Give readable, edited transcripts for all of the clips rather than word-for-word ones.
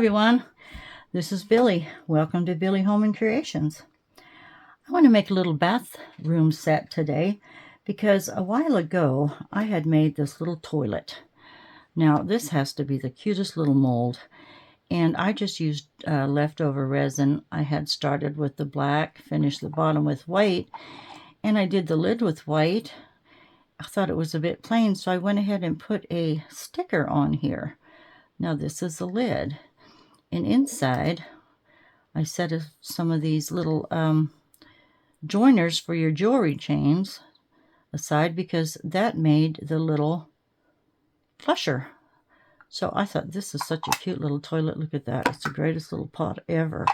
everyone, this is Billie. Welcome to Billie Holman Creations. I want to make a little bathroom set today because a while ago I had made this little toilet. Now this has to be the cutest little mold, and I just used leftover resin. I had started with the black, finished the bottom with white, and I did the lid with white. I thought it was a bit plain, so I went ahead and put a sticker on here. Now this is the lid, and inside I set some of these little joiners for your jewelry chains aside because that made the little flusher. So I thought this is such a cute little toilet. Look at that. It's the greatest little pot ever.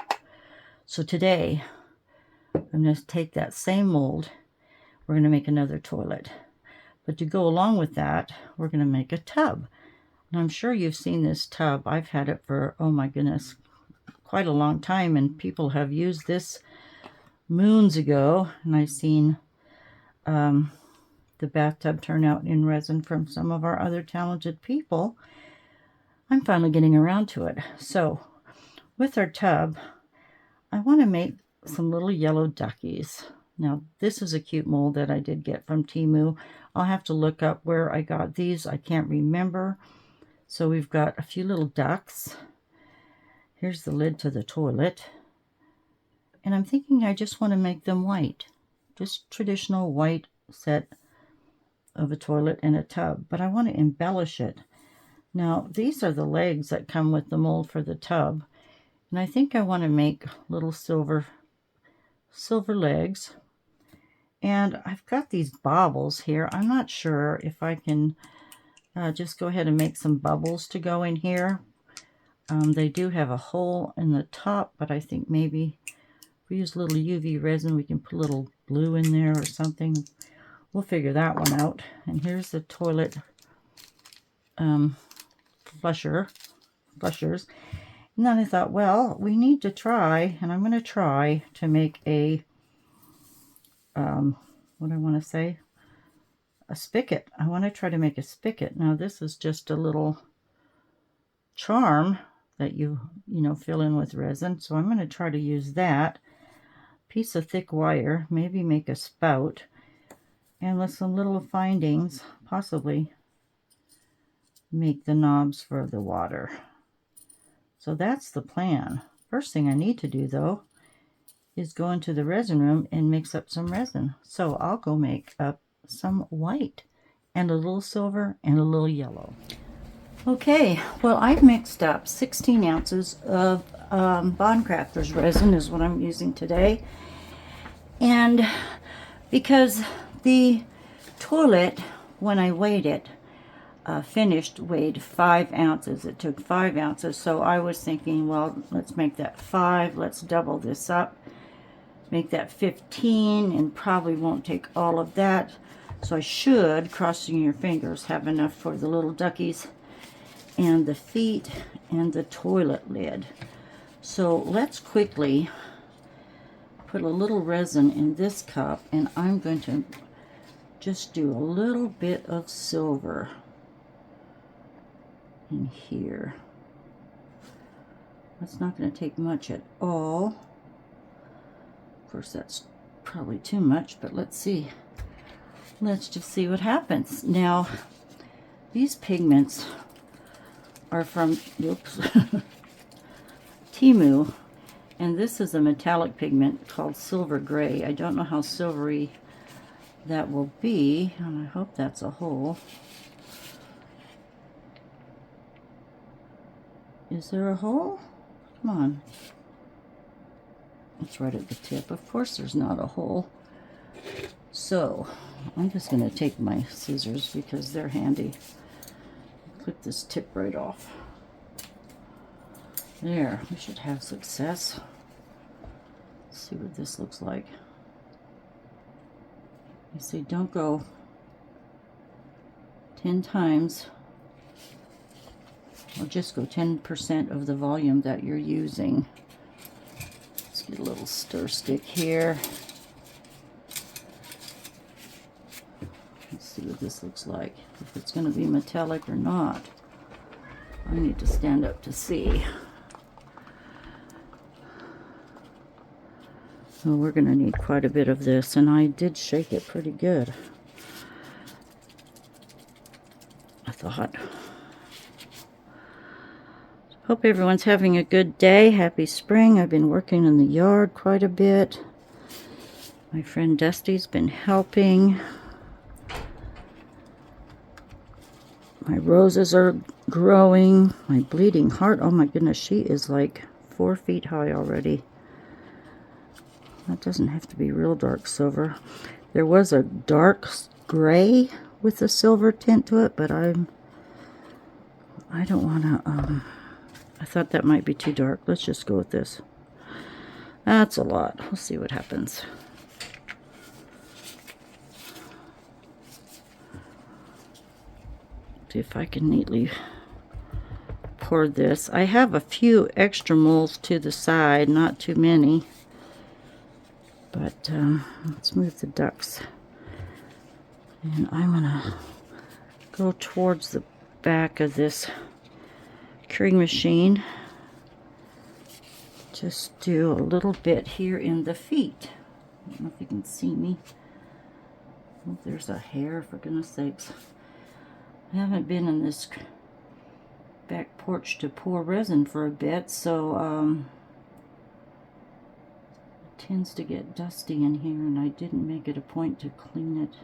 So today I'm going to take that same mold. We're going to make another toilet. But to go along with that, we're going to make a tub. And I'm sure you've seen this tub. I've had it for, oh my goodness, quite a long time. And people have used this moons ago. And I've seen the bathtub turn out in resin from some of our other talented people. I'm finally getting around to it. So with our tub, I want to make some little yellow duckies. Now this is a cute mold that I did get from Temu. I'll have to look up where I got these. I can't remember. So we've got a few little ducks. Here's the lid to the toilet. And I'm thinking I just want to make them white. Just traditional white set of a toilet and a tub. But I want to embellish it. Now these are the legs that come with the mold for the tub. And I think I want to make little silver legs. And I've got these baubles here. I'm not sure if I can just go ahead and make some bubbles to go in here. They do have a hole in the top, but I think maybe if we use a little UV resin, we can put a little blue in there or something. We'll figure that one out. And here's the toilet flushers. And then I thought, well, we need to try, and I'm going to try to make a what I want to say, a spigot. I want to try to make a spigot. Now this is just a little charm that you fill in with resin. So I'm going to try to use that piece of thick wire, maybe make a spout, and with some little findings, possibly make the knobs for the water. So that's the plan. First thing I need to do though is go into the resin room and mix up some resin. So I'll go make up some white and a little silver and a little yellow. Okay, well I've mixed up 16 ounces of Bondcrafters resin is what I'm using today. And because the toilet, when I weighed it, finished, weighed 5 ounces. It took 5 ounces. So I was thinking, well, let's make that 5. Let's double this up. Make that 15, and probably won't take all of that. So I should, crossing your fingers, have enough for the little duckies and the feet and the toilet lid. So let's quickly put a little resin in this cup, and I'm going to just do a little bit of silver in here. That's not going to take much at all. Of course, that's probably too much, but let's see. Let's just see what happens. Now, these pigments are from Temu, and this is a metallic pigment called silver gray. I don't know how silvery that will be, and I hope that's a hole. Is there a hole? Come on. It's right at the tip. Of course there's not a hole. So I'm just going to take my scissors because they're handy. Clip this tip right off. There, we should have success. Let's see what this looks like. You see, don't go 10 times. Or just go 10% of the volume that you're using. Let's get a little stir stick here. Let's see what this looks like. If it's going to be metallic or not. I need to stand up to see. So we're going to need quite a bit of this, and I did shake it pretty good, I thought. Hope everyone's having a good day. Happy spring. I've been working in the yard quite a bit. My friend Dusty's been helping. My roses are growing. My bleeding heart, oh my goodness, she is like 4 feet high already. That doesn't have to be real dark silver. There was a dark gray with a silver tint to it, but I don't want to, I thought that might be too dark. Let's just go with this. That's a lot. We'll see what happens. See if I can neatly pour this. I have a few extra molds to the side, not too many. But let's move the ducks. And I'm going to go towards the back of this curing machine. Just do a little bit here in the feet. I don't know if you can see me. Oh, there's a hair, for goodness sakes. I haven't been in this back porch to pour resin for a bit, so it tends to get dusty in here, and I didn't make it a point to clean it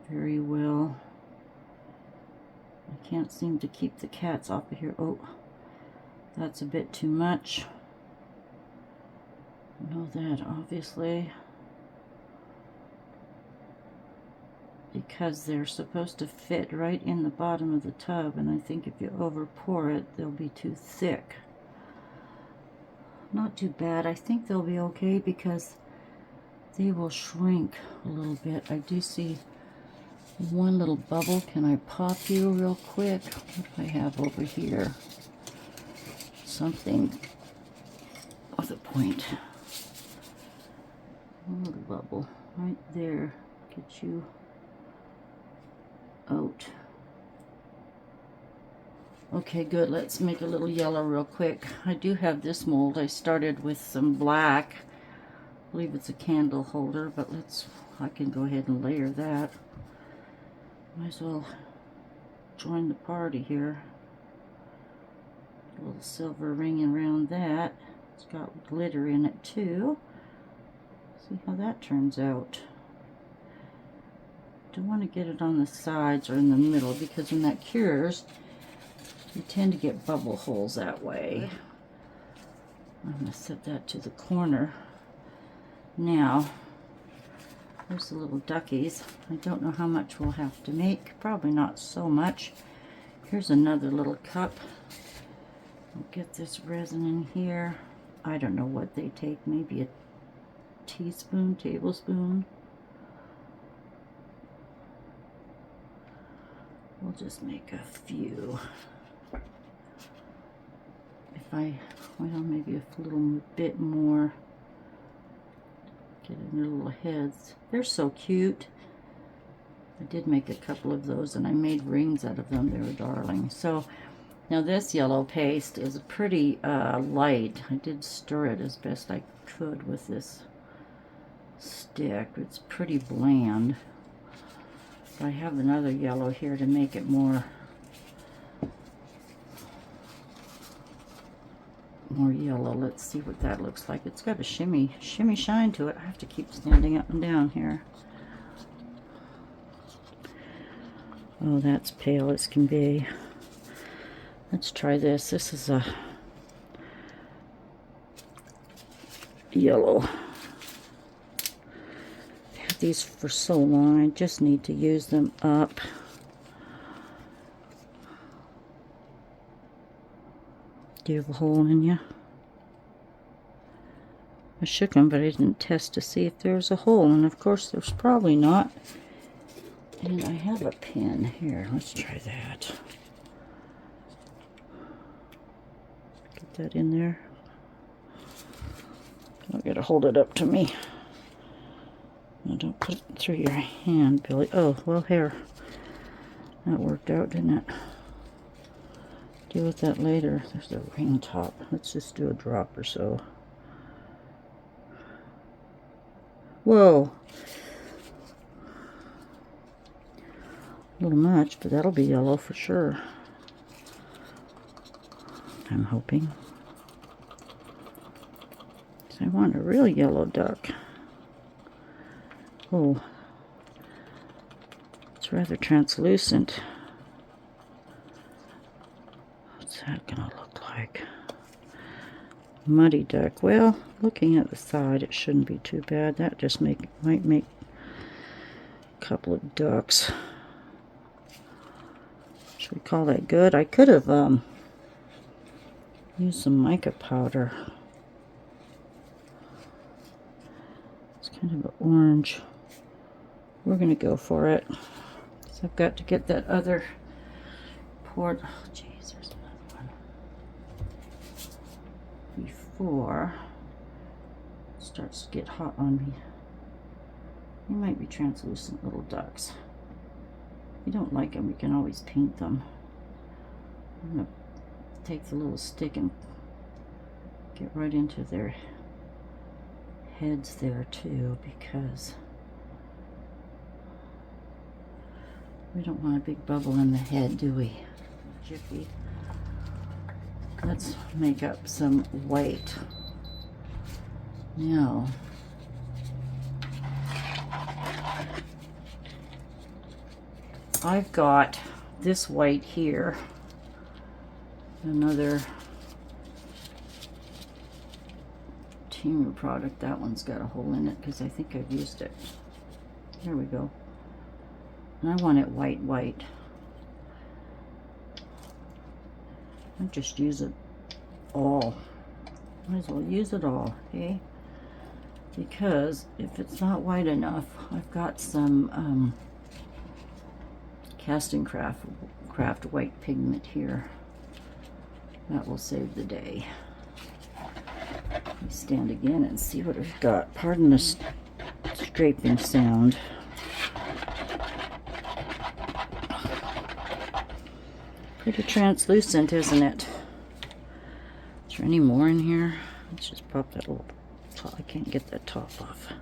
very well. I can't seem to keep the cats off of here. Oh, that's a bit too much. I know that, obviously. Because they're supposed to fit right in the bottom of the tub, and I think if you over pour it, they'll be too thick. Not too bad. I think they'll be okay because they will shrink a little bit. I do see one little bubble. Can I pop you real quick? What do I have over here? Something with a point. A little bubble right there. Get you out. Okay, good. Let's make a little yellow real quick. I do have this mold. I started with some black. I believe it's a candle holder, but I can go ahead and layer that. Might as well join the party here. A little silver ring around that. It's got glitter in it too. See how that turns out. Don't want to get it on the sides or in the middle, because when that cures, you tend to get bubble holes that way. I'm going to set that to the corner. Now, there's the little duckies. I don't know how much we'll have to make. Probably not so much. Here's another little cup. I'll get this resin in here. I don't know what they take. Maybe a teaspoon, tablespoon. We'll just make a few. Well, maybe a little bit more. Get in their little heads. They're so cute. I did make a couple of those, and I made rings out of them. They were darling. So now this yellow paste is pretty light. I did stir it as best I could with this stick. It's pretty bland. I have another yellow here to make it more yellow. Let's see what that looks like. It's got a shimmy shine to it. I have to keep standing up and down here. Oh, that's pale as can be. Let's try this. This is a yellow. I've had these for so long. I just need to use them up. Do you have a hole in you? I shook them, but I didn't test to see if there's a hole, and of course there's probably not. And I have a pin here. Let's try that. Get that in there. I gotta hold it up to me. Now don't put it through your hand, Billy. Oh, well, here. That worked out, didn't it? Deal with that later. There's the ring top. Let's just do a drop or so. Whoa. A little much, but that'll be yellow for sure. I'm hoping. So I want a real yellow duck. Oh, it's rather translucent. What's that gonna look like? Muddy duck. Well, looking at the side, it shouldn't be too bad. That just might make a couple of ducks. Should we call that good? I could have used some mica powder. It's kind of an orange. We're going to go for it. So I've got to get that other port. Oh, jeez, there's another one. Before it starts to get hot on me. They might be translucent little ducks. If you don't like them, you can always paint them. I'm going to take the little stick and get right into their heads there too, because we don't want a big bubble in the head, do we? Jiffy. Let's make up some white. Now, I've got this white here, another Temu product. That one's got a hole in it because I think I've used it. There we go. And I want it white, white. I just use it all. Might as well use it all, okay? Because if it's not white enough, I've got some casting craft white pigment here. That will save the day. Let me stand again and see what I've got. Pardon the scraping sound. Pretty translucent, isn't it? Is there any more in here? Let's just pop that little top. I can't get that top off.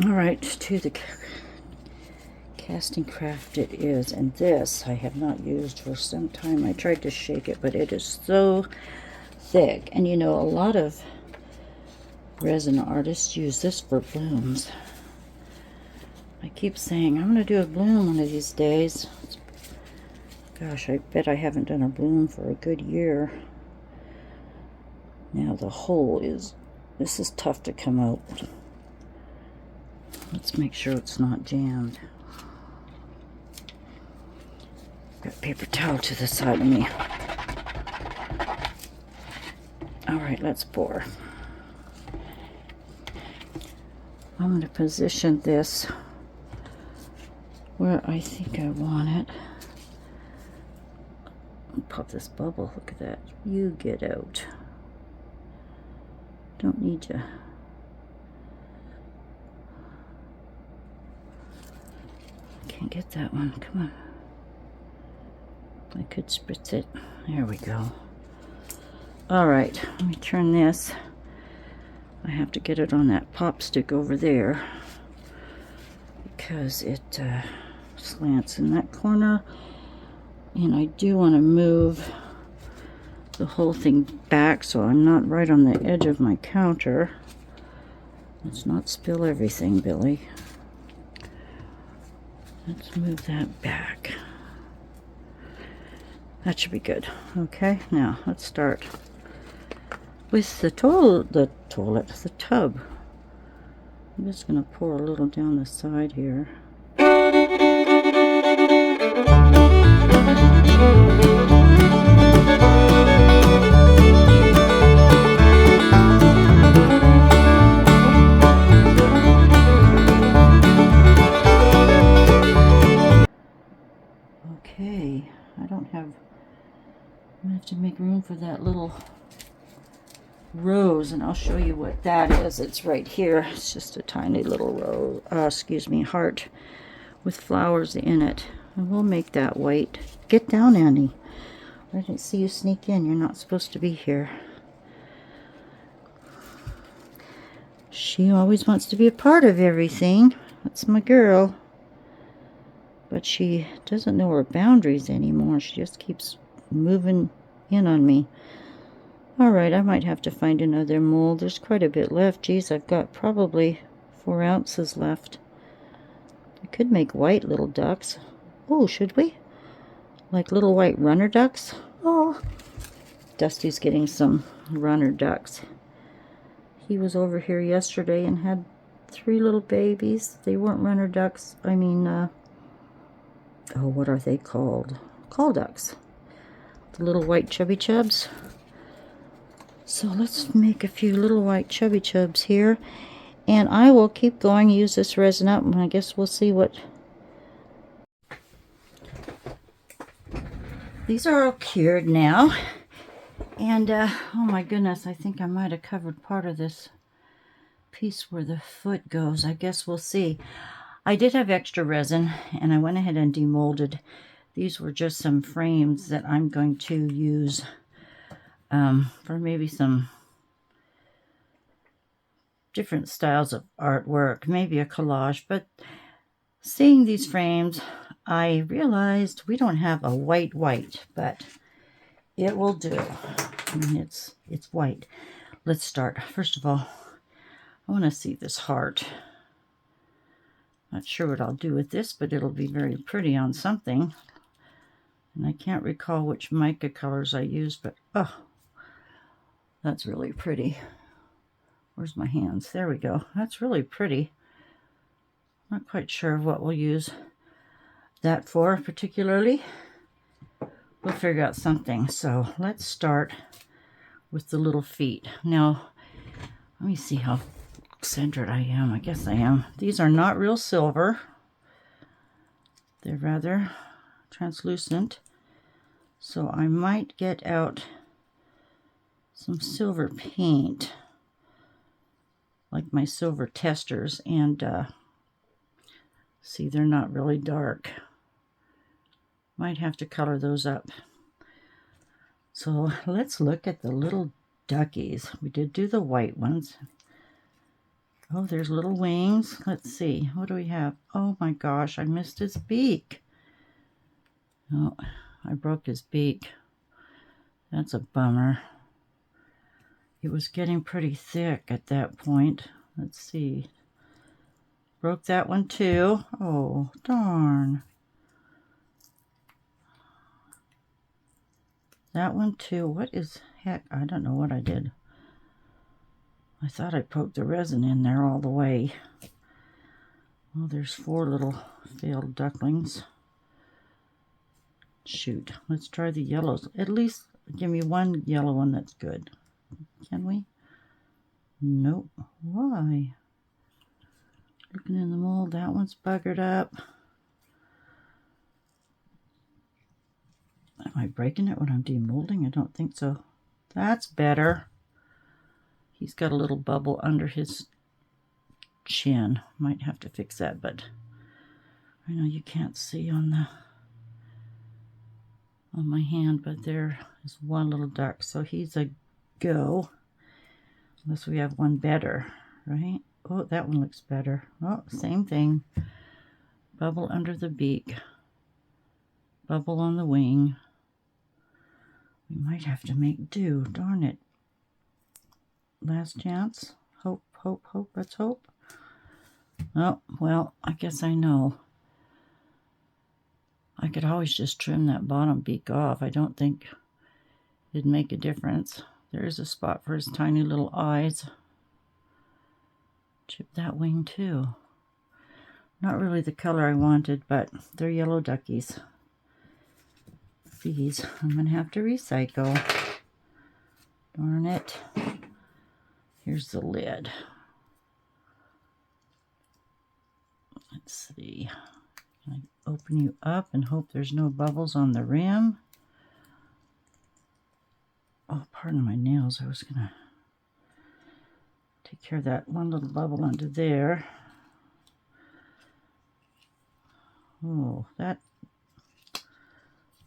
Alright, to the casting craft it is, and this I have not used for some time. I tried to shake it, but it is so thick. And you know, a lot of resin artists use this for blooms. I keep saying I'm going to do a bloom one of these days. Gosh, I bet I haven't done a bloom for a good year. Now the hole is, this is tough to come out. Let's make sure it's not jammed. Got a paper towel to the side of me. Alright, let's pour. I'm going to position this where I think I want it. Pop this bubble. Look at that. You get out. Don't need you. Can't get that one. Come on. I could spritz it. There we go. Alright, let me turn this. I have to get it on that pop stick over there because it slants in that corner. And I do want to move the whole thing back so I'm not right on the edge of my counter. Let's not spill everything, Billy. Let's move that back. That should be good. Okay, now let's start with the tub. I'm just going to pour a little down the side here. Okay, I don't have, I'm going to have to make room for that little rose, and I'll show you what that is. It's right here. It's just a tiny little rose, heart with flowers in it. And we'll make that white. Get down, Annie. I didn't see you sneak in. You're not supposed to be here. She always wants to be a part of everything. That's my girl. But she doesn't know her boundaries anymore. She just keeps moving in on me. Alright, I might have to find another mold. There's quite a bit left. Geez, I've got probably 4 ounces left. I could make white little ducks. Oh, should we? Like little white runner ducks? Oh, Dusty's getting some runner ducks. He was over here yesterday and had 3 little babies. They weren't runner ducks. I mean, oh, what are they called? Call ducks. The little white chubby chubs. So let's make a few little white chubby chubs here. And I will keep going, use this resin up, and I guess we'll see what... These are all cured now. And, oh my goodness, I think I might have covered part of this piece where the foot goes. I guess we'll see. I did have extra resin, and I went ahead and demolded. These were just some frames that I'm going to use for maybe some different styles of artwork, maybe a collage. But seeing these frames, I realized we don't have a white, but it will do. I mean, it's white. Let's start. First of all, I want to see this heart. Not sure what I'll do with this, but it'll be very pretty on something. And I can't recall which mica colors I used, but oh, that's really pretty. Where's my hands? There we go. That's really pretty. Not quite sure what we'll use that for particularly. We'll figure out something. So let's start with the little feet. Now, let me see how centered I am. I guess I am. These are not real silver. They're rather translucent. So I might get out some silver paint, like my silver testers, and see, they're not really dark. Might have to color those up. So let's look at the little duckies. We did do the white ones. Oh, there's little wings. Let's see. What do we have? Oh my gosh, I missed his beak. Oh, I broke his beak. That's a bummer. It was getting pretty thick at that point. Let's see. Broke that one too. Oh, darn. That one too. What is heck? I don't know what I did. I thought I poked the resin in there all the way. Well, there's 4 little failed ducklings. Shoot. Let's try the yellows. At least give me one yellow one that's good. Can we? Nope. Why? Looking in the mold, that one's buggered up. Am I breaking it when I'm demolding? I don't think so. That's better. He's got a little bubble under his chin. Might have to fix that, but I know you can't see on my hand, but there is one little duck, so he's a go. Unless we have one better, right? Oh, that one looks better. Oh, same thing. Bubble under the beak. Bubble on the wing. We might have to make do. Darn it. Last chance. Hope, hope, hope. Let's hope. Oh, well, I guess I know. I could always just trim that bottom beak off. I don't think it'd make a difference. There's a spot for his tiny little eyes. Chip that wing too. Not really the color I wanted, but they're yellow duckies. These I'm going to have to recycle. Darn it. Here's the lid. Let's see. Can I open you up and hope there's no bubbles on the rim? Oh, pardon my nails. I was going to take care of that one little bubble under there. Oh, that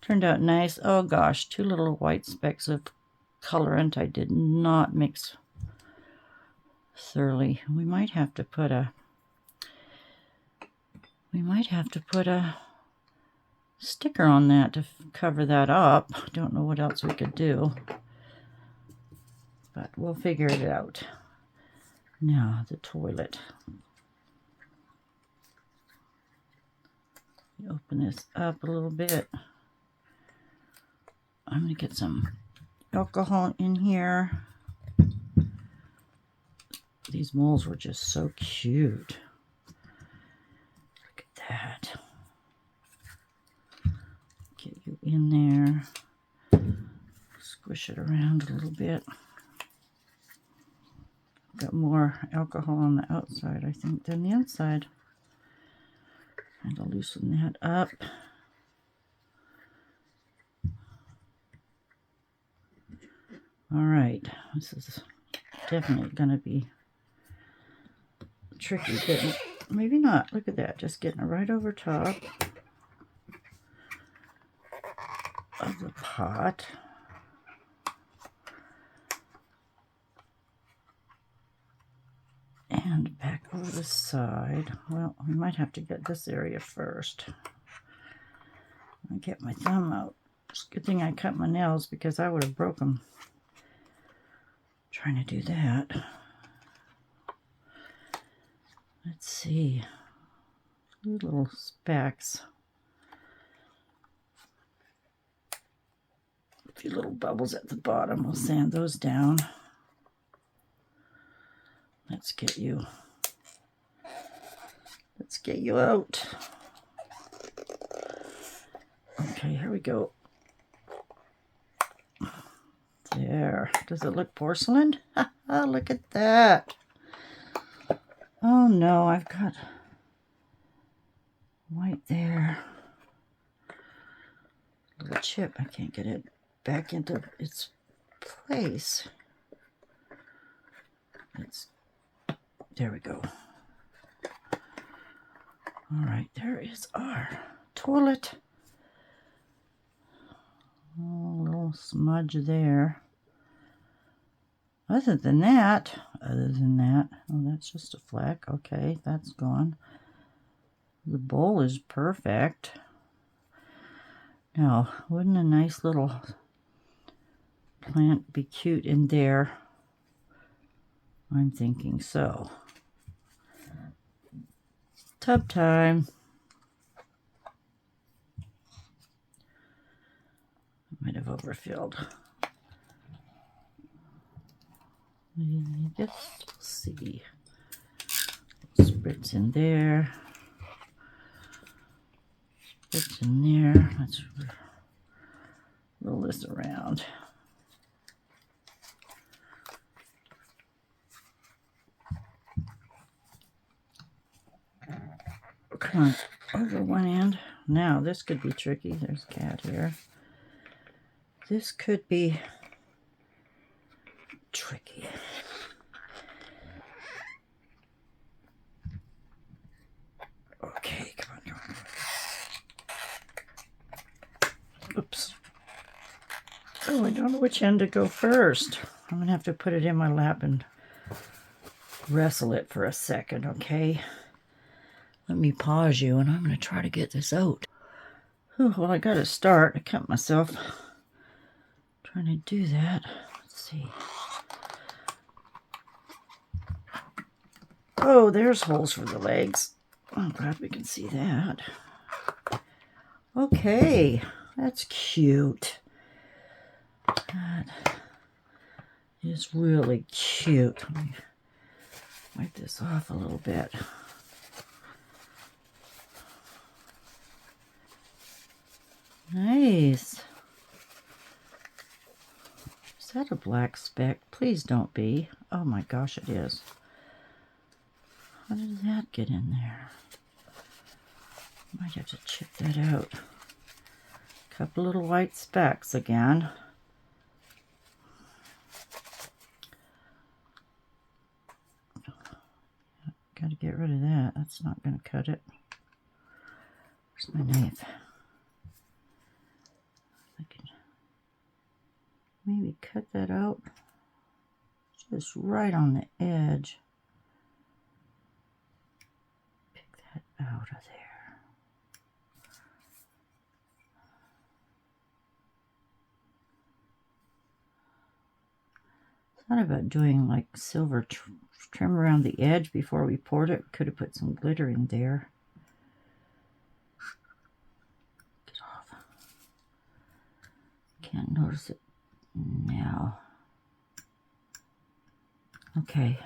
turned out nice. Oh gosh, 2 little white specks of colorant. I did not mix thoroughly. We might have to put a sticker on that to cover that up. Don't know what else we could do, but we'll figure it out. Now the toilet. Open this up a little bit. I'm going to get some alcohol in here. These moles were just so cute. Look at that. Get you in there. Squish it around a little bit. Got more alcohol on the outside, I think, than the inside. And I'll loosen that up. All right, this is definitely going to be tricky, but maybe not. Look at that, just getting it right over top of the pot. And back over the side. Well, we might have to get this area first. I'll get my thumb out. It's a good thing I cut my nails because I would have broke them trying to do that. Let's see. Little specks. A few little bubbles at the bottom. We'll sand those down. Let's get you out. Okay, here we go. There. Does it look porcelain? Oh, look at that. Oh no, I've got white there. Little chip. I can't get it back into its place. There we go. All right, there is our toilet. Oh, a little smudge there. Other than that, oh, that's just a fleck. Okay, that's gone. The bowl is perfect. Now, wouldn't a nice little plant be cute in there? I'm thinking so. Tub time. Might have overfilled. Just see. Spritz in there. Spritz in there. Let's roll this around. Come on, over one end. Now, this could be tricky. There's a cat here. This could be tricky. Okay, come on. Oops. Oh, I don't know which end to go first. I'm going to have to put it in my lap and wrestle it for a second, okay? Let me pause you, and I'm going to try to get this out. Whew, well, I got to start. I cut myself trying to do that. Let's see. Oh, there's holes for the legs. I'm glad we can see that. Okay, that's cute. That is really cute. Let me wipe this off a little bit. Nice. Is that a black speck? Please don't be. Oh my gosh, it is. How did that get in there? Might have to chip that out. Couple little white specks again. Got to get rid of that. That's not going to cut it. Where's my knife? I can maybe cut that out just right on the edge. out of there. Thought about doing like silver trim around the edge before we poured it. Could have put some glitter in there. Get off. Can't notice it now. Okay.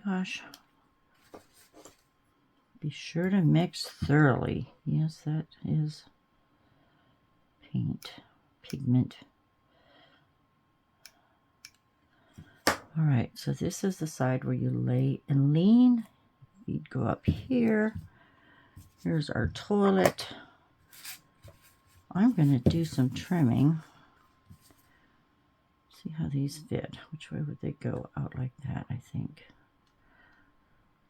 Gosh. Be sure to mix thoroughly. Yes, that is pigment. All right, so this is the side where you lay and lean. You'd go up here. Here's our toilet. I'm going to do some trimming. See how these fit. Which way would they go? Out like that, I think.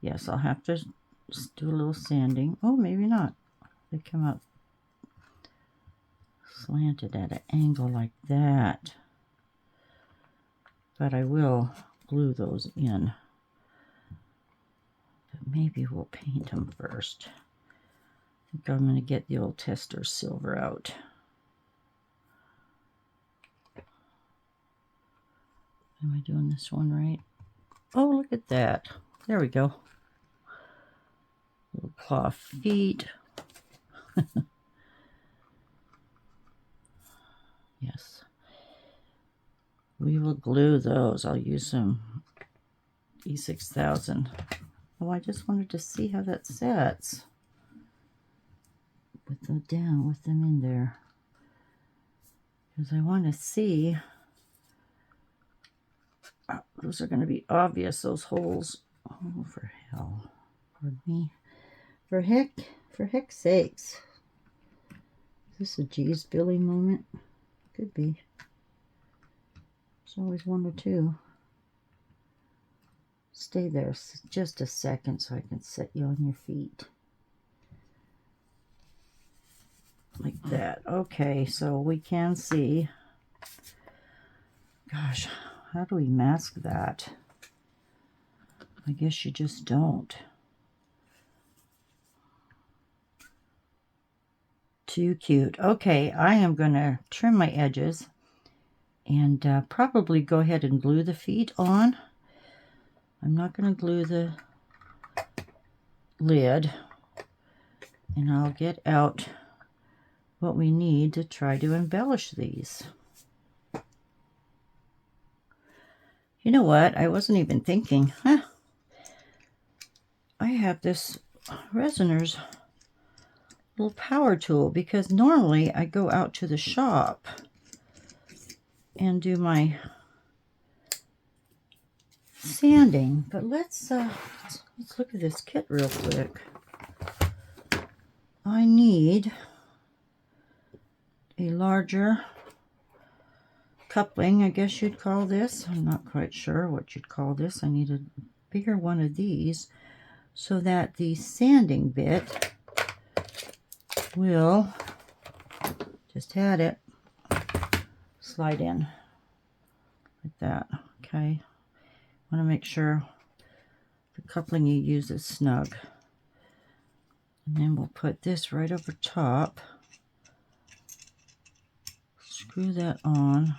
Yes, I'll have to do a little sanding. Oh, maybe not. They come out slanted at an angle like that. But I will glue those in. But maybe we'll paint them first. I think I'm going to get the old tester silver out. Am I doing this one right? Oh, look at that. There we go. Little claw feet. Yes. We will glue those. I'll use some E6000. Oh, I just wanted to see how that sets. With them down, with them in there. Because I want to see. Oh, those are going to be obvious, those holes. Oh, for hell. Pardon me. For heck's sakes. Is this a geez Billie moment? Could be. There's always one or two. Stay there just a second so I can set you on your feet. Like that. Okay, so we can see. Gosh, how do we mask that? I guess you just don't. Too cute. Okay, I am going to trim my edges and probably go ahead and glue the feet on. I'm not going to glue the lid, and I'll get out what we need to try to embellish these. You know what? I wasn't even thinking. I have this Resiners little power tool, because normally I go out to the shop and do my sanding, but let's look at this kit real quick. I need a larger coupling, I guess you'd call this. I'm not quite sure what you'd call this. I need a bigger one of these so that the sanding bit will, just had it, slide in like that. Okay, want to make sure the coupling you use is snug. And then we'll put this right over top. Screw that on.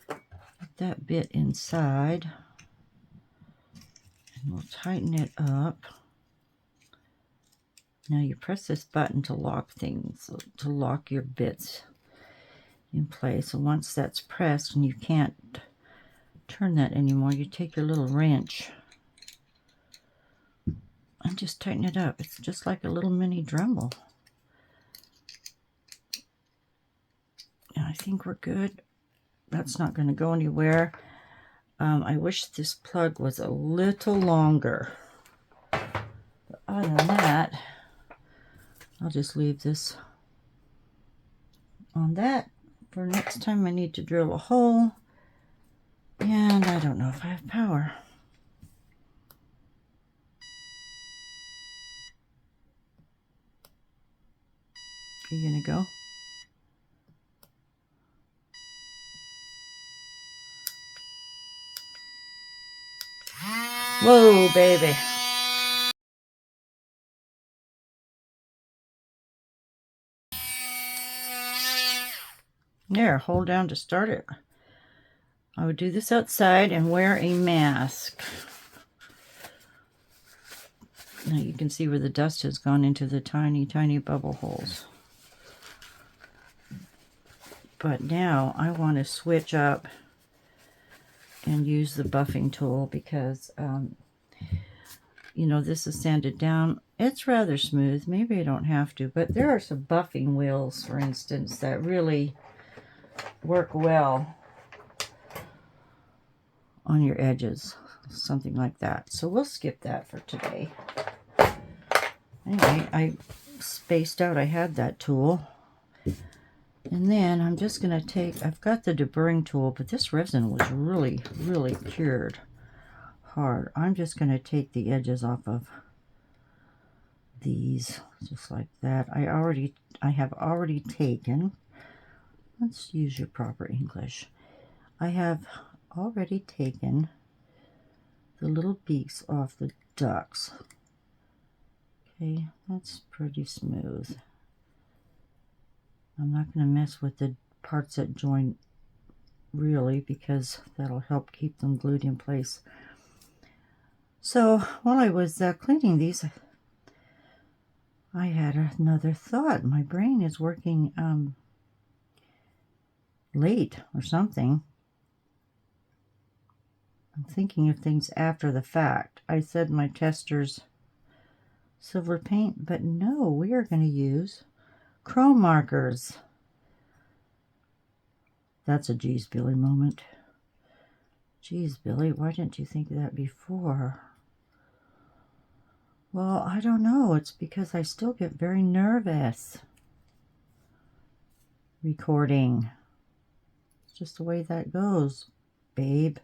Put that bit inside. And we'll tighten it up. Now you press this button to lock things, to lock your bits in place. And once that's pressed and you can't turn that anymore, you take your little wrench and just tighten it up. It's just like a little mini Dremel. And I think we're good. That's not going to go anywhere. I wish this plug was a little longer. But other than that, I'll just leave this on that for next time I need to drill a hole. And I don't know if I have power. Are you gonna go? Whoa, baby. There, hold down to start it. I would do this outside and wear a mask. Now you can see where the dust has gone into the tiny, tiny bubble holes. But now I want to switch up and use the buffing tool because, you know, this is sanded down. It's rather smooth. Maybe I don't have to, but there are some buffing wheels, for instance, that really work well on your edges, something like that. So we'll skip that for today. Anyway, I spaced out I had that tool. And then I'm just going to take, I've got the deburring tool, but this resin was really, really cured hard. I'm just going to take the edges off of these, just like that. I have already taken, let's use your proper English. I have already taken the little beaks off the ducks. Okay, that's pretty smooth. I'm not going to mess with the parts that join really because that'll help keep them glued in place. So while I was cleaning these, I had another thought. My brain is working late or something. I'm thinking of things after the fact. I said my tester's silver paint, but no, we are going to use chrome markers. That's a geez, Billie moment. Geez, Billie, why didn't you think of that before? Well, I don't know. It's because I still get very nervous recording. It's just the way that goes, babe.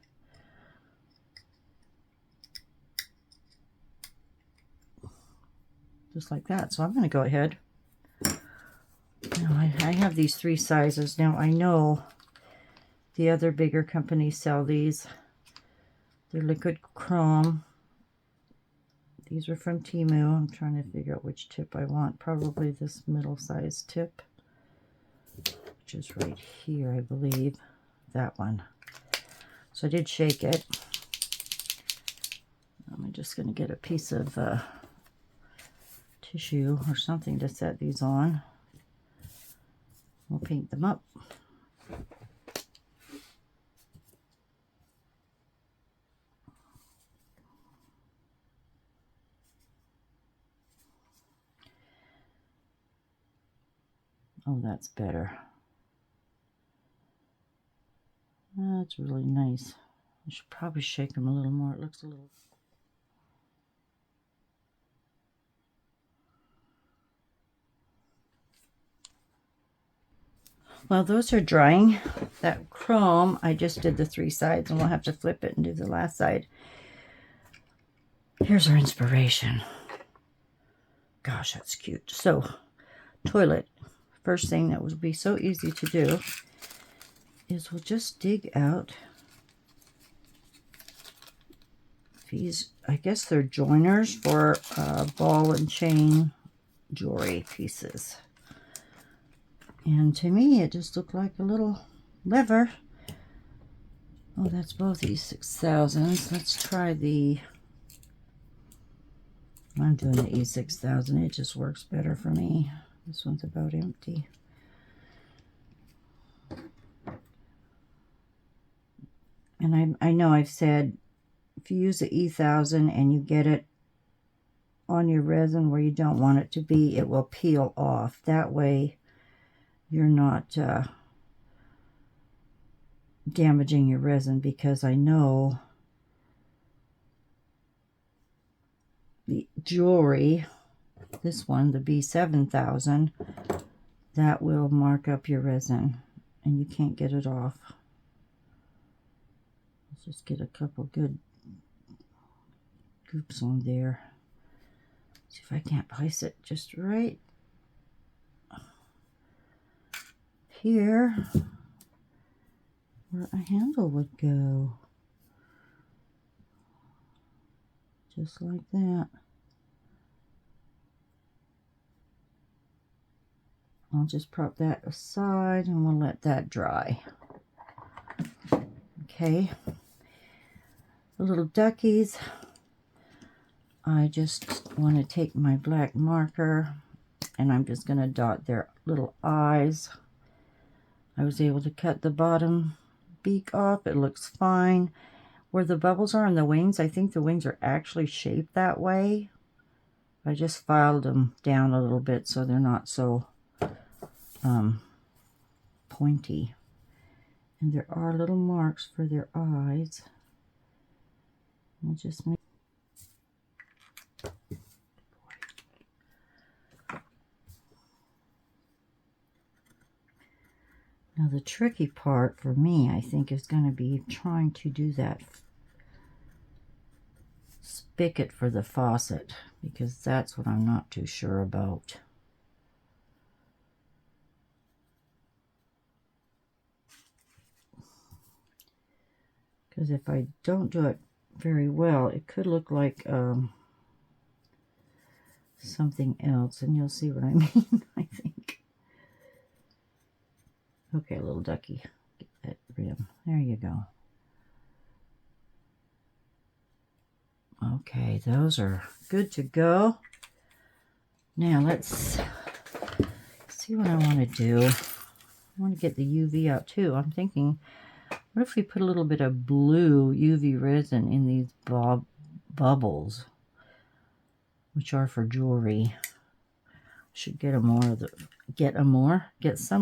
Just like that. So I'm going to go ahead. Now I have these 3 sizes. Now I know the other bigger companies sell these. They're liquid chrome. These are from Temu. I'm trying to figure out which tip I want. Probably this middle size tip, which is right here, I believe. That one. So I did shake it. I'm just going to get a piece of tissue or something to set these on. We'll paint them up. Oh, that's better. That's really nice. I should probably shake them a little more. It looks a little... Well, those are drying. That chrome, I just did the 3 sides, and we'll have to flip it and do the last side. Here's our inspiration. Gosh, that's cute. So, toilet. First thing that would be so easy to do is we'll just dig out these, I guess they're joiners for ball and chain jewelry pieces. And to me, it just looked like a little lever. Oh, that's both these 6000s. Let's try the... I'm doing the E6000. It just works better for me. This one's about empty. And I know I've said if you use the E1000 and you get it on your resin where you don't want it to be, it will peel off. That way you're not damaging your resin, because I know the jewelry, this one, the B7000, that will mark up your resin and you can't get it off. Let's just get a couple good goops on there. See if I can't place it just right here where a handle would go. just like that. I'll just prop that aside and we'll let that dry. Okay, the little duckies, I just want to take my black marker and I'm just going to dot their little eyes. I was able to cut the bottom beak off. It looks fine. Where the bubbles are on the wings, I think the wings are actually shaped that way. I just filed them down a little bit so they're not so pointy. And there are little marks for their eyes. We'll just make now the tricky part for me, I think, is going to be trying to do that spigot for the faucet, because that's what I'm not too sure about. Because if I don't do it very well, it could look like something else, and you'll see what I mean, I think. Okay, little ducky, get that rim. There you go. Okay, those are good to go. Now let's see what I want to do. I want to get the UV out too. I'm thinking, what if we put a little bit of blue UV resin in these bubbles, which are for jewelry? Should get some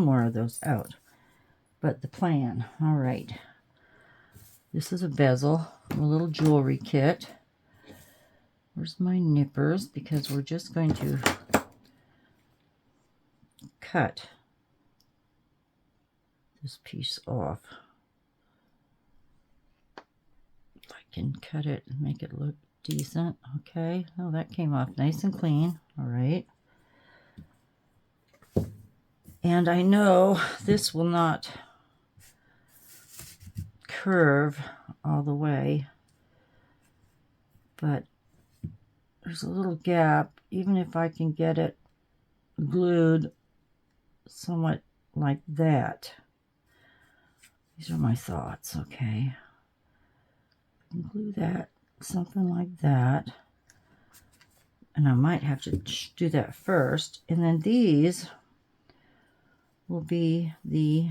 more of those out. But the plan, all right. This is a bezel, a little jewelry kit. Where's my nippers? Because we're just going to cut this piece off. If I can cut it and make it look decent. Okay, oh, that came off nice and clean. All right. And I know this will not curve all the way, but there's a little gap. Even if I can get it glued somewhat like that. These are my thoughts, okay? Glue that, something like that. And I might have to do that first. And then these will be the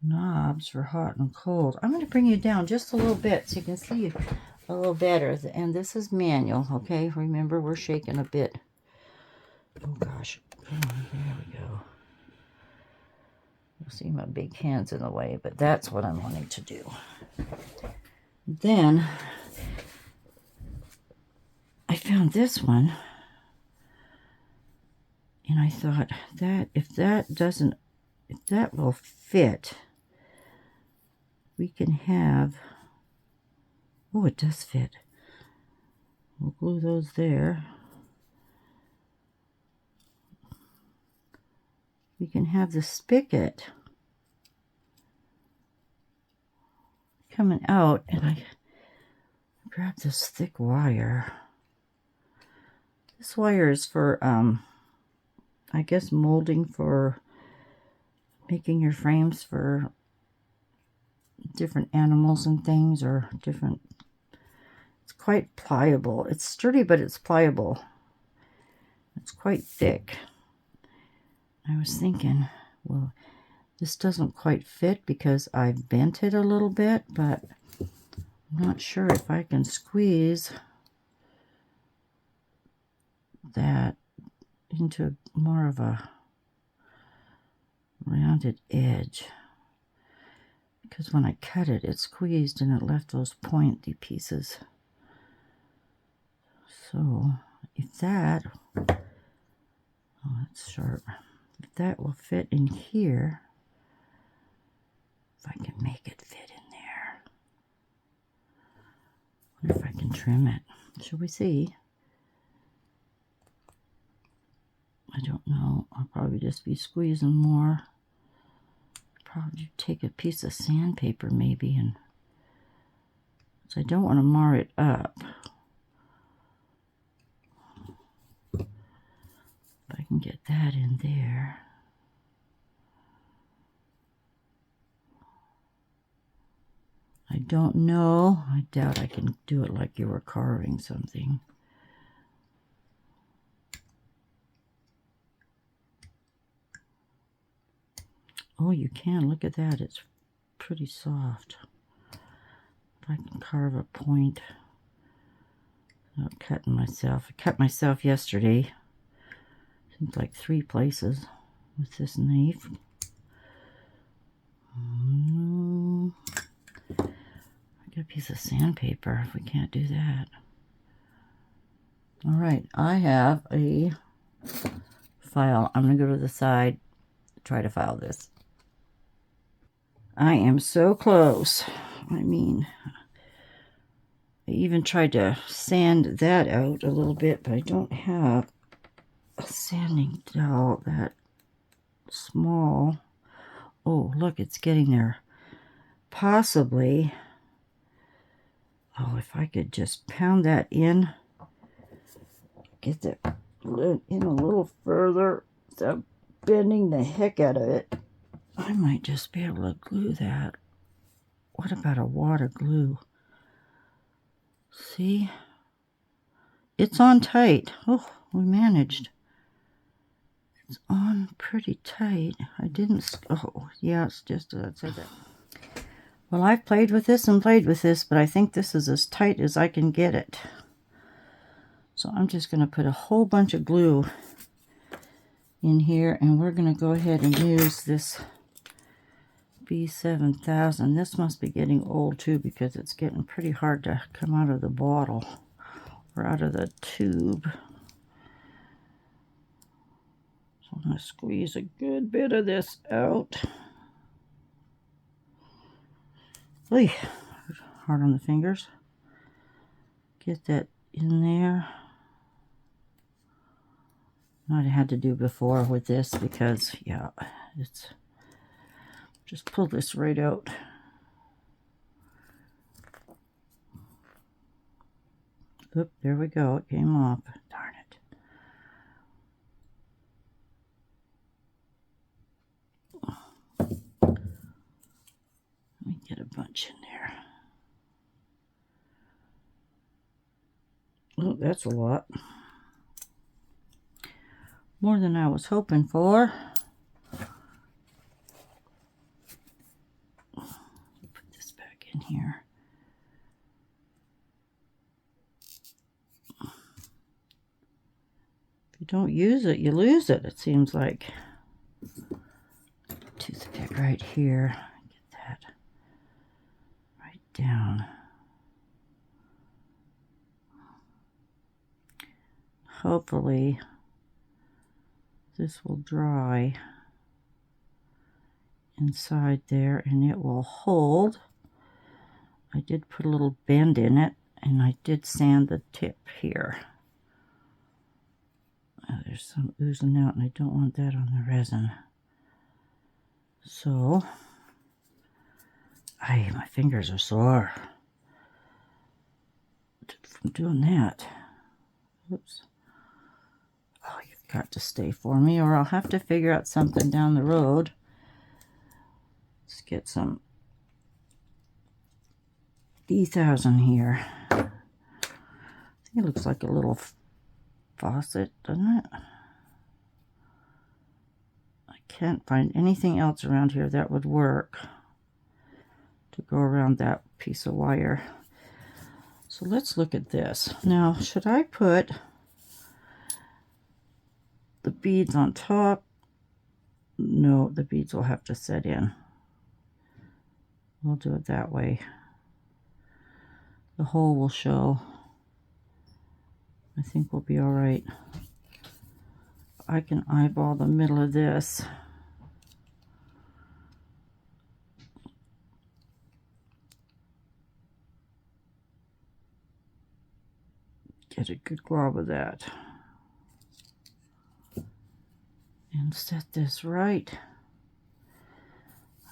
knobs for hot and cold. I'm going to bring you down just a little bit so you can see a little better. And this is manual, okay? Remember, we're shaking a bit. Oh gosh, there we go. You'll see my big hands in the way, but that's what I'm wanting to do. Then I found this one, and I thought that if that will fit, we can have, oh, it does fit. We'll glue those there. We can have the spigot coming out, and I grab this thick wire. This wire is for, I guess, molding for making your frames for different animals and things, or different. It's quite pliable. It's sturdy, but it's pliable. It's quite thick. I was thinking, well, this doesn't quite fit because I've bent it a little bit, but I'm not sure if I can squeeze that into more of a rounded edge, because when I cut it, it squeezed and it left those pointy pieces. So if that, oh, that's sharp. If that will fit in here, if I can make it fit in there. I wonder if I can trim it. Shall we see? I don't know. I'll probably just be squeezing more. probably take a piece of sandpaper maybe, and so I don't want to mar it up. If I can get that in there. I don't know. I doubt I can do it like you were carving something. Oh, you can. Look at that. It's pretty soft. If I can carve a point. I'm cutting myself. I cut myself yesterday. Seems like 3 places with this knife. I get a piece of sandpaper if we can't do that. All right, I have a file. I'm going to go to the side, try to file this. I am so close. I mean, I even tried to sand that out a little bit, but I don't have a sanding dowel that small. Oh, look, it's getting there. Possibly. Oh, if I could just pound that in, get that in a little further without bending the heck out of it, I might just be able to glue that. What about a water glue? See? It's on tight. Oh, we managed. It's on pretty tight. I didn't... Oh, yeah, it's just... It said that. Well, I've played with this and played with this, but I think this is as tight as I can get it. So I'm just going to put a whole bunch of glue in here, and we're going to go ahead and use this B7000. This must be getting old too, because it's getting pretty hard to come out of the bottle or out of the tube. So I'm going to squeeze a good bit of this out. Oy, hard on the fingers. Get that in there. What I had to do before with this, because yeah, it's just pull this right out. Oop, there we go. It came off. Darn it. Let me get a bunch in there. Oh, that's a lot. More than I was hoping for. Put this back in here. If you don't use it, you lose it, it seems like. Toothpick right here. Get that right down. Hopefully this will dry inside there and it will hold. I did put a little bend in it, and I did sand the tip here. There's some oozing out, and I don't want that on the resin. So, my fingers are sore from doing that. Oops. Oh, you've got to stay for me, or I'll have to figure out something down the road. Let's get some B1000 here. I think it looks like a little faucet, doesn't it? I can't find anything else around here that would work to go around that piece of wire. So let's look at this. Now, should I put the beads on top? No, the beads will have to set in. We'll do it that way. The hole will show. I think we'll be all right. I can eyeball the middle of this. Get a good glob of that. And set this right.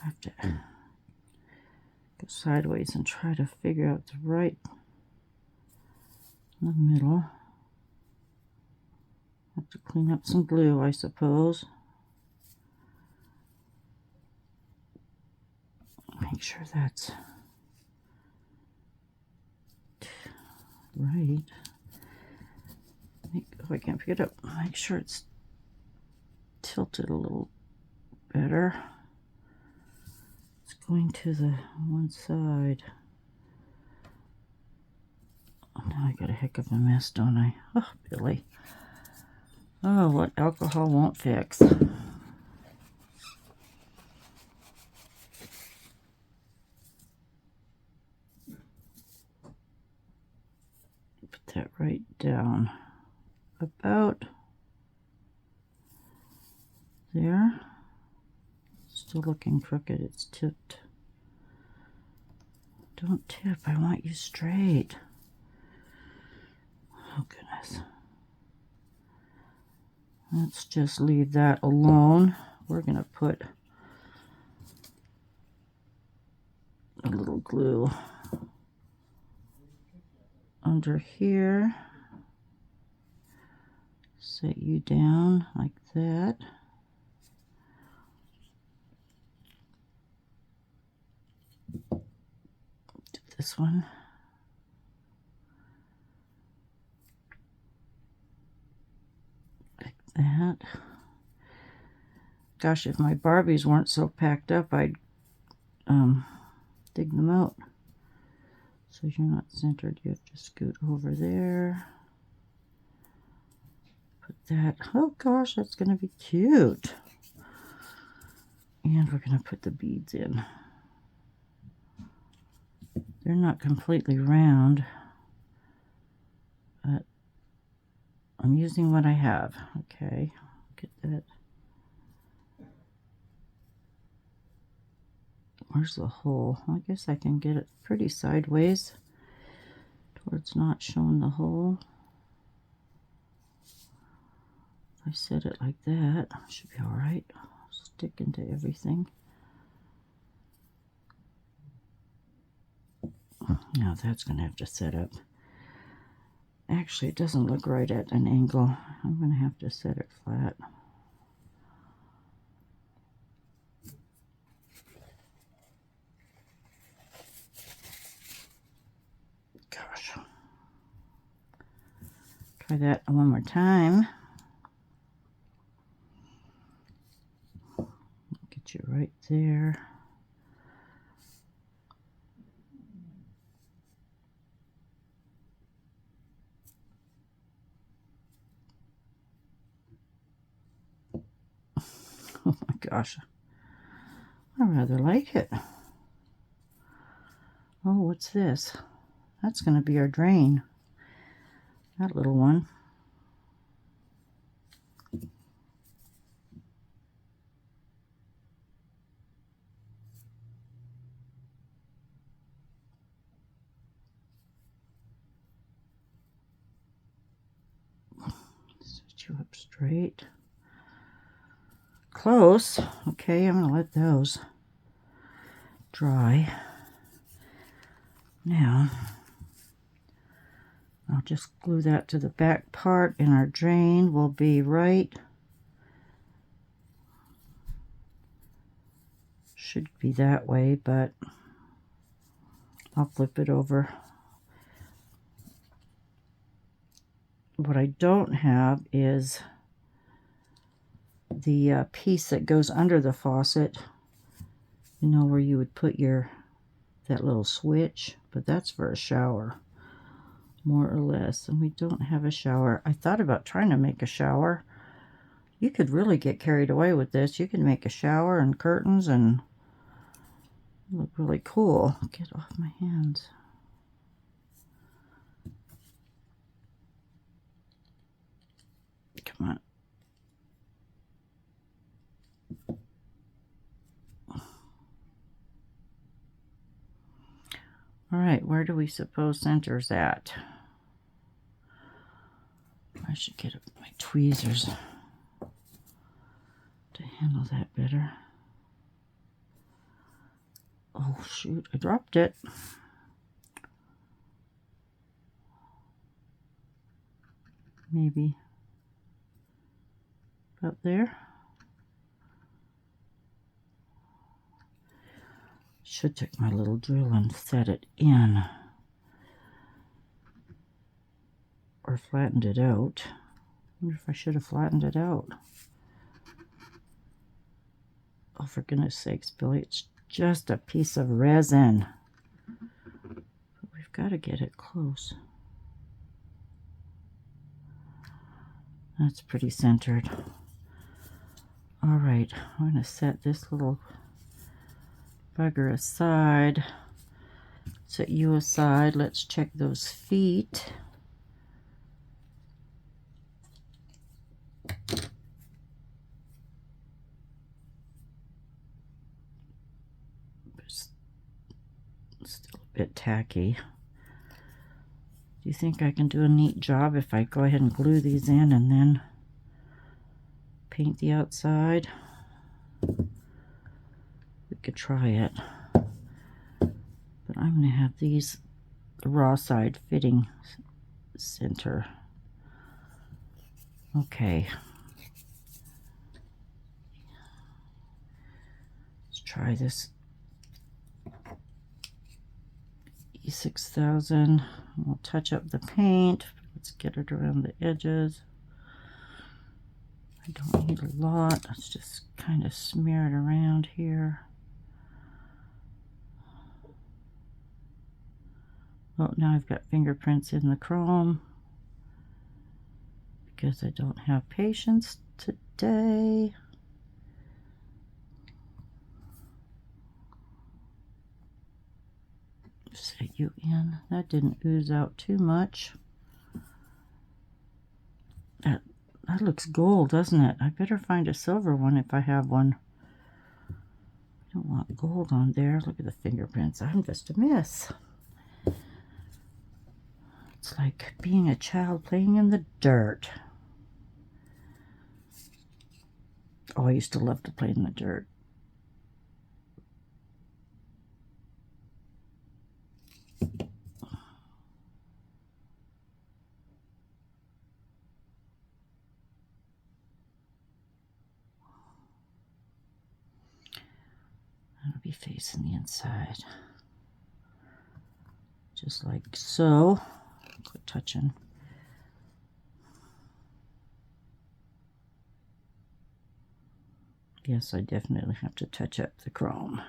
I have to go sideways and try to figure out the right in the middle. Have to clean up some glue, I suppose. Make sure that's right. Oh, I can't pick it up. Make sure it's tilted a little better. It's going to the one side. Oh, now I got a heck of a mess, don't I? Oh, Billy. Oh, what alcohol won't fix. Put that right down about there. Still looking crooked. It's tipped. Don't tip. I want you straight. Oh, goodness. Let's just leave that alone. We're going to put a little glue under here. Set you down like that. Do this one. Like that. Gosh, if my Barbies weren't so packed up, I'd dig them out. So you're not centered, you have to scoot over there. Put that, oh gosh, that's going to be cute. And we're going to put the beads in. They're not completely round, but I'm using what I have. Okay, get that. Where's the hole? I guess I can get it pretty sideways towards not showing the hole. If I set it like that, it should be all right. Stick into everything. Now that's going to have to set up. Actually, it doesn't look right at an angle. I'm going to have to set it flat. Gosh. Try that one more time. Get you right there. Oh my gosh. I rather like it. Oh, what's this? That's going to be our drain. That little one. Set you up straight. Close. Okay, I'm going to let those dry. Now, I'll just glue that to the back part, and our drain will be right. Should be that way, but I'll flip it over. What I don't have is the piece that goes under the faucet. You know, where you would put that little switch, but that's for a shower, more or less. And we don't have a shower. I thought about trying to make a shower. You could really get carried away with this. You could make a shower and curtains and look really cool. Get off my hands. Come on. All right, where do we suppose center's at? I should get my tweezers to handle that better. Oh shoot, I dropped it. Maybe up there. Should take my little drill and set it in. Or flattened it out. I wonder if I should have flattened it out. Oh, for goodness sakes, Billy, it's just a piece of resin. But we've got to get it close. That's pretty centered. All right, I'm going to set this little bugger aside. Set you aside. Let's check those feet. Still a bit tacky. Do you think I can do a neat job if I go ahead and glue these in and then paint the outside? We could try it. But I'm going to have these, the raw side fitting center. Okay. Let's try this E6000. We'll touch up the paint. Let's get it around the edges. I don't need a lot. Let's just kind of smear it around here. Oh, now I've got fingerprints in the chrome because I don't have patience today. Set you in. That didn't ooze out too much. That looks gold, doesn't it? I better find a silver one if I have one. I don't want gold on there. Look at the fingerprints. I'm just a mess. It's like being a child playing in the dirt. Oh, I used to love to play in the dirt. That'll be facing the inside. Just like so. Quit touching. Yes, I definitely have to touch up the chrome.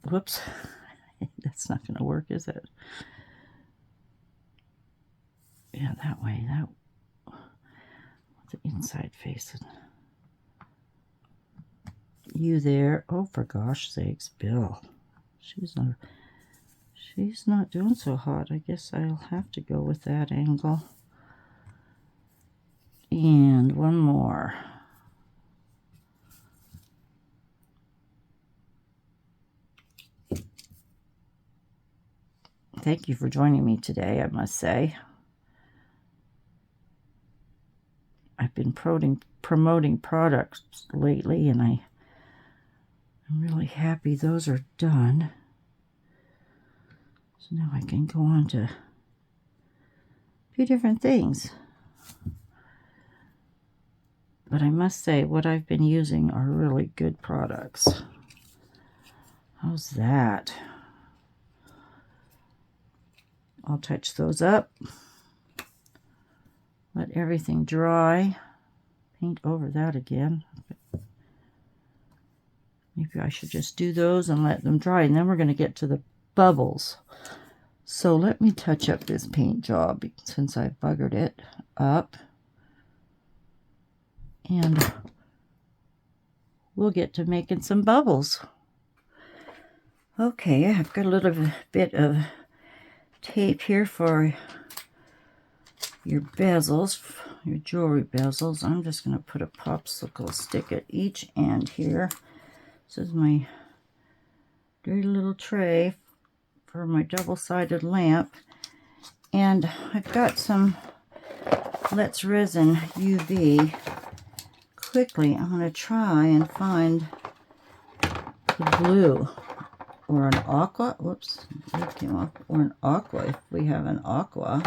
Whoops. That's not going to work, is it? Yeah, that way. That the inside facing. You there? Oh, for gosh sakes, Bill. She's not doing so hot. I guess I'll have to go with that angle. And one more. Thank you for joining me today, I must say. I've been promoting products lately, and I'm really happy those are done. So now I can go on to a few different things. But I must say, what I've been using are really good products. How's that? I'll touch those up. Let everything dry. Paint over that again. Maybe I should just do those and let them dry. And then we're going to get to the bubbles. So let me touch up this paint job since I buggered it up. And we'll get to making some bubbles. Okay, I've got a little bit of tape here for your bezels, your jewelry bezels. I'm just going to put a popsicle stick at each end here. This is my dirty little tray for my double-sided lamp. And I've got some Let's Resin UV quickly, I'm going to try and find the blue or an aqua. Whoops, that came off. Or an aqua if we have an aqua.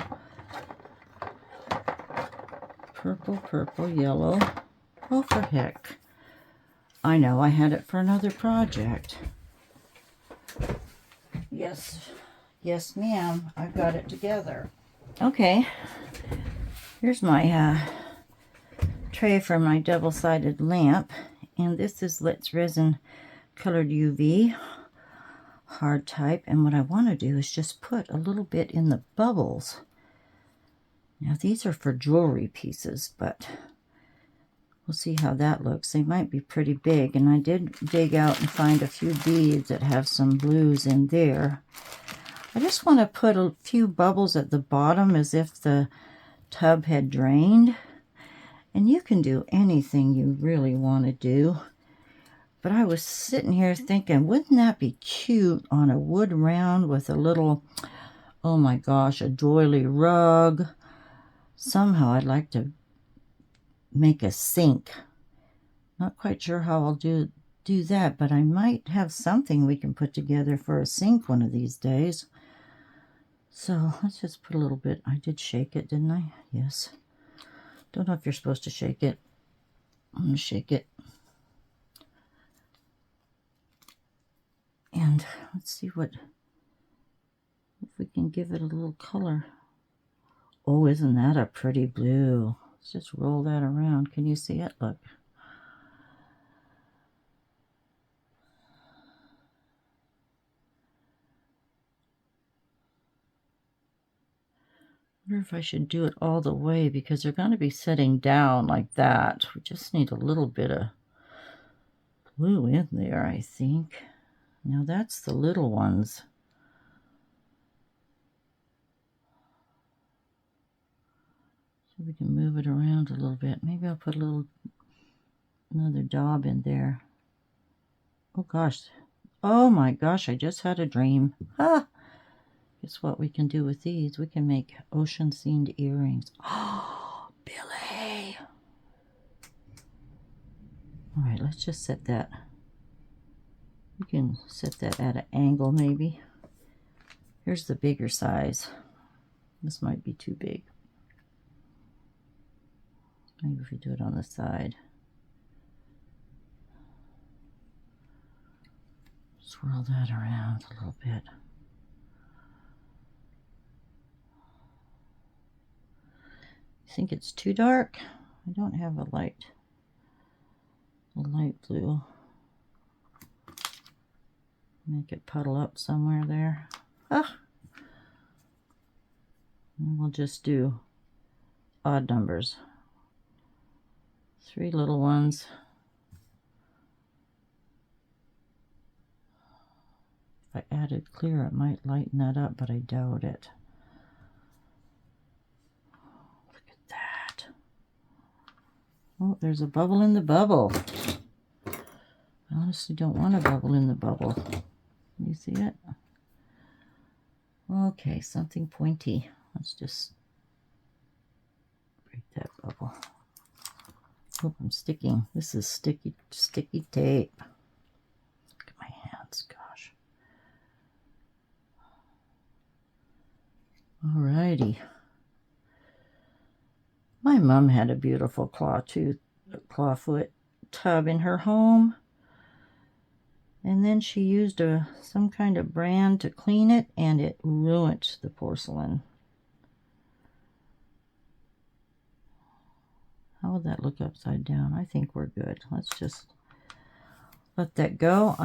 Purple, purple, yellow. Oh, for heck. I know, I had it for another project. Yes, yes, ma'am. I've got it together. Okay, here's my tray for my double-sided lamp. And this is Let's Resin Colored UV hard type. And what I want to do is just put a little bit in the bubbles. Now, these are for jewelry pieces, but we'll see how that looks. They might be pretty big, and I did dig out and find a few beads that have some blues in there. I just want to put a few bubbles at the bottom as if the tub had drained. And you can do anything you really want to do. But I was sitting here thinking, wouldn't that be cute on a wood round with a little, oh my gosh, a doily rug. Somehow I'd like to make a sink. Not quite sure how I'll do that, but I might have something we can put together for a sink one of these days. So let's just put a little bit. I did shake it, didn't I? Yes. Don't know if you're supposed to shake it. I'm going to shake it. And let's see if we can give it a little color. Oh, isn't that a pretty blue? Let's just roll that around. Can you see it? Look. I wonder if I should do it all the way because they're going to be sitting down like that. We just need a little bit of blue in there, I think. Now that's the little ones. So we can move it around a little bit. Maybe I'll put another daub in there. Oh gosh. Oh my gosh, I just had a dream. Ah! Guess what we can do with these? We can make ocean-themed earrings. Oh, Billie! All right, let's just set that. We can set that at an angle, maybe. Here's the bigger size. This might be too big. Maybe if we do it on the side. Swirl that around a little bit. You think it's too dark? I don't have a light blue. Make it puddle up somewhere there. Ah! And we'll just do odd numbers. 3 little ones. If I added clear, it might lighten that up, but I doubt it. Look at that. Oh, there's a bubble in the bubble. I honestly don't want a bubble in the bubble. Can you see it? Okay, something pointy. Let's just break that bubble. Oh, I'm sticking. This is sticky tape. Look at my hands, gosh. Alrighty. My mom had a beautiful clawfoot tub in her home. And then she used some kind of brand to clean it, and it ruined the porcelain. How would that look upside down? I think we're good. Let's just let that go.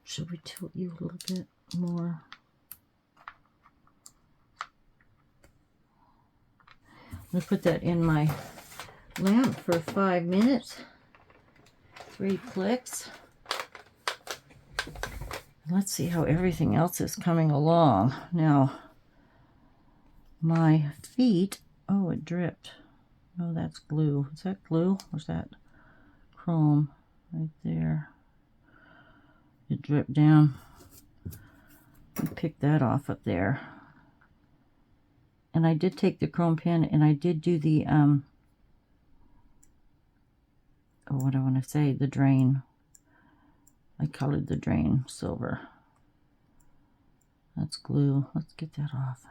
Should we tilt you a little bit more? I'm going to put that in my lamp for 5 minutes. 3 clicks. Let's see how everything else is coming along. Now, my feet, oh, it dripped. Oh, that's glue. Is that glue or is that chrome? Right there. It dripped down. Pick that off up there. And I did take the chrome pen and I did do the what I want to say, the drain. I colored the drain silver. That's glue. Let's get that off.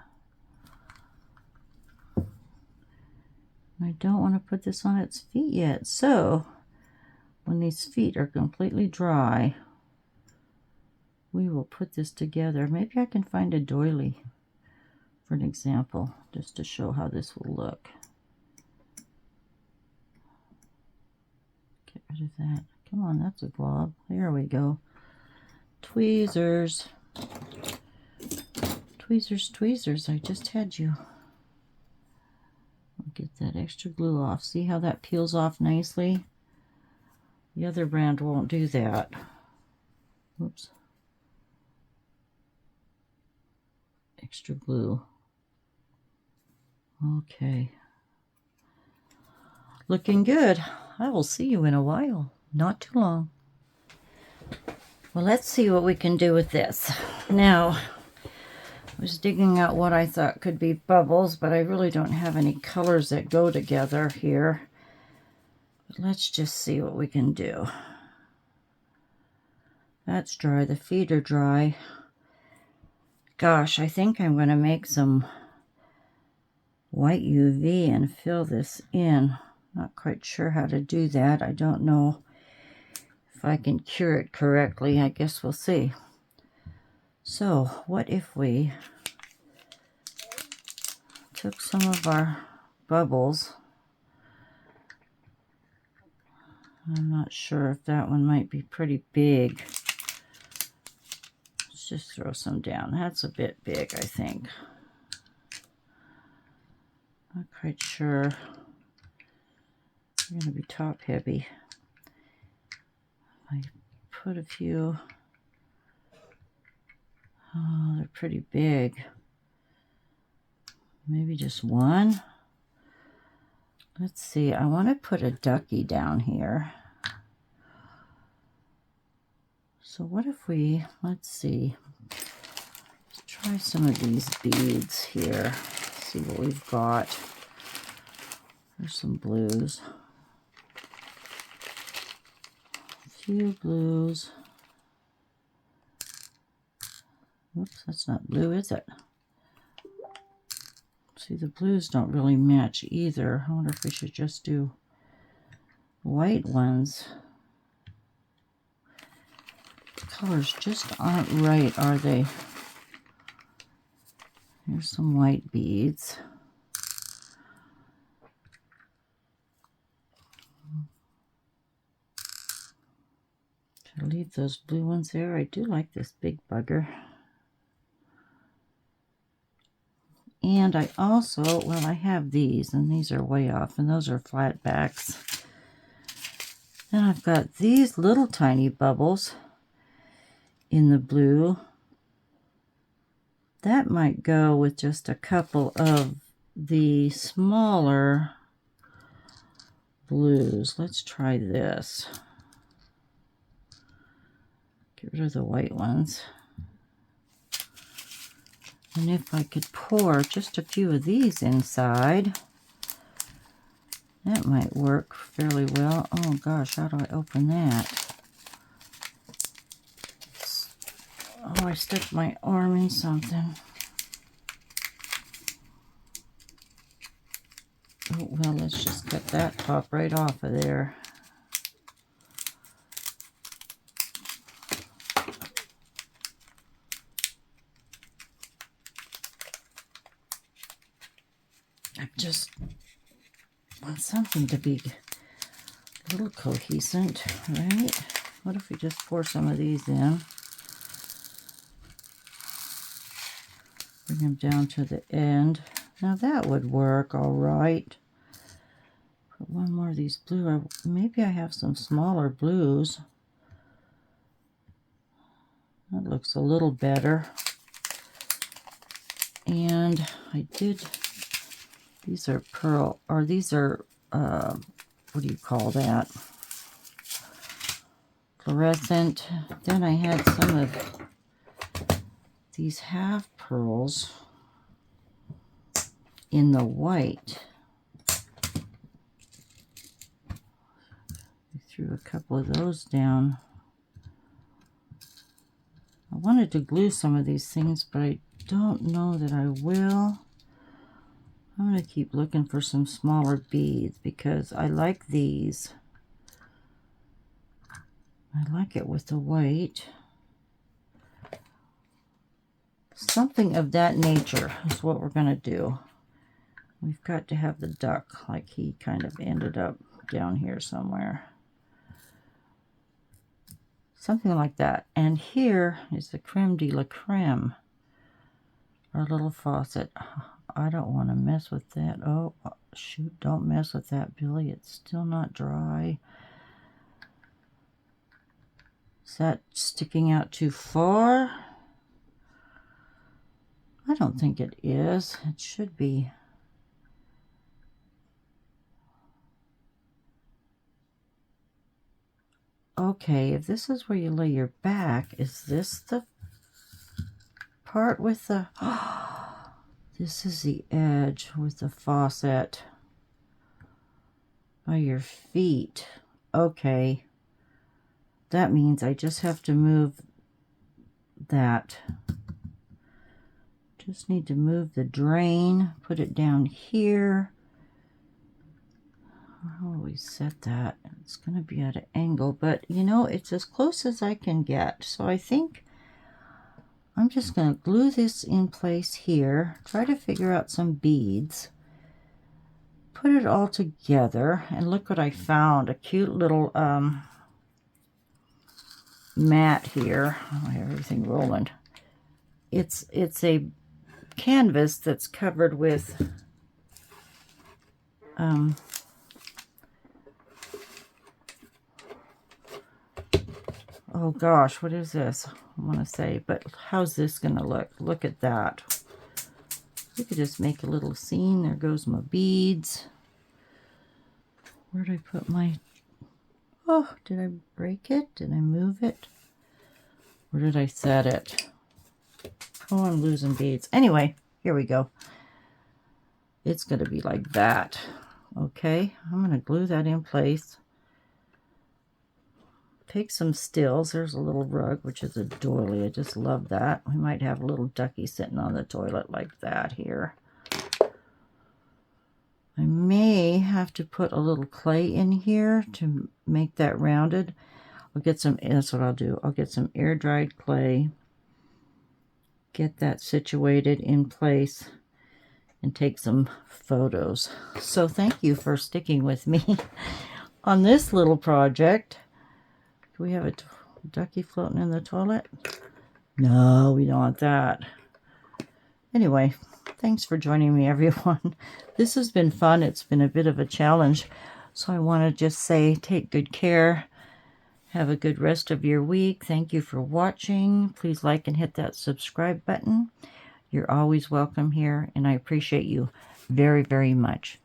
I don't want to put this on its feet yet. So when these feet are completely dry, we will put this together. Maybe I can find a doily for an example, just to show how this will look. Get rid of that. Come on, that's a glob. There we go. Tweezers. Tweezers, tweezers. I just had you. I'll get that extra glue off. See how that peels off nicely? The other brand won't do that. Oops. Extra glue. Okay. Looking good. I will see you in a while. Not too long. Well, let's see what we can do with this. Now, I was digging out what I thought could be bubbles, but I really don't have any colors that go together here. But let's just see what we can do. That's dry. The feet are dry. Gosh, I think I'm going to make some white UV and fill this in. Not quite sure how to do that. I don't know if I can cure it correctly. I guess we'll see. So, what if we took some of our bubbles? I'm not sure if that one might be pretty big. Let's just throw some down. That's a bit big, I think. Not quite sure. They're going to be top heavy. I put a few. Oh, they're pretty big. Maybe just one. Let's see. I want to put a ducky down here. So what if we, let's see. Let's try some of these beads here. See what we've got. There's some blues. A few blues. Oops, that's not blue, is it? See, the blues don't really match either. I wonder if we should just do white ones. The colors just aren't right, are they? Here's some white beads. Should I leave those blue ones there? I do like this big bugger. And I also, well, I have these, and these are way off, and those are flat backs. Then I've got these little tiny bubbles in the blue. That might go with just a couple of the smaller blues. Let's try this. Get rid of the white ones. And if I could pour just a few of these inside, that might work fairly well. Oh gosh, how do I open that? Oh, I stuck my arm in something. Oh, well, let's just cut that top right off of there. I just want something to be a little cohesive, right? What if we just pour some of these in? Bring them down to the end. Now that would work all right. Put one more of these blue. Maybe I have some smaller blues. That looks a little better. And I did, these are pearl, or these are, what do you call that? Fluorescent. Then I had some of these half pearls in the white. threw a couple of those down. I wanted to glue some of these things, but I don't know that I will. I'm going to keep looking for some smaller beads because I like these. I like it with the white. Something of that nature is what we're going to do. We've got to have the duck, like he kind of ended up down here somewhere. Something like that. And here is the creme de la creme. Our little faucet. I don't want to mess with that. Oh, shoot, don't mess with that, Billy. It's still not dry. Is that sticking out too far? I don't think it is. It should be. Okay, if this is where you lay your back, is this the part with the... This is the edge with the faucet by your feet. Okay. That means I just have to move that. Just need to move the drain, put it down here. How do we set that? It's going to be at an angle, but you know, it's as close as I can get. So I think I'm just going to glue this in place here, try to figure out some beads, put it all together, and look what I found, a cute little mat here. I have everything rolling. It's a canvas that's covered with oh gosh, what is this? I want to say, but how's this going to look? Look at that. We could just make a little scene. There goes my beads. Where did I put my... Oh, did I break it? Did I move it? Where did I set it? Oh, I'm losing beads. Anyway, here we go. It's going to be like that. Okay, I'm going to glue that in place. Take some stills. There's a little rug, which is a doily. I just love that. We might have a little ducky sitting on the toilet like that here. I may have to put a little clay in here to make that rounded. I'll get some, that's what I'll do. I'll get some air-dried clay, get that situated in place, and take some photos. So thank you for sticking with me on this little project. Do we have a ducky floating in the toilet? No, we don't want that. Anyway, thanks for joining me, everyone. This has been fun. It's been a bit of a challenge. So I want to just say, take good care. Have a good rest of your week. Thank you for watching. Please like and hit that subscribe button. You're always welcome here, and I appreciate you very, very much.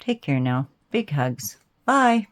Take care now. Big hugs. Bye.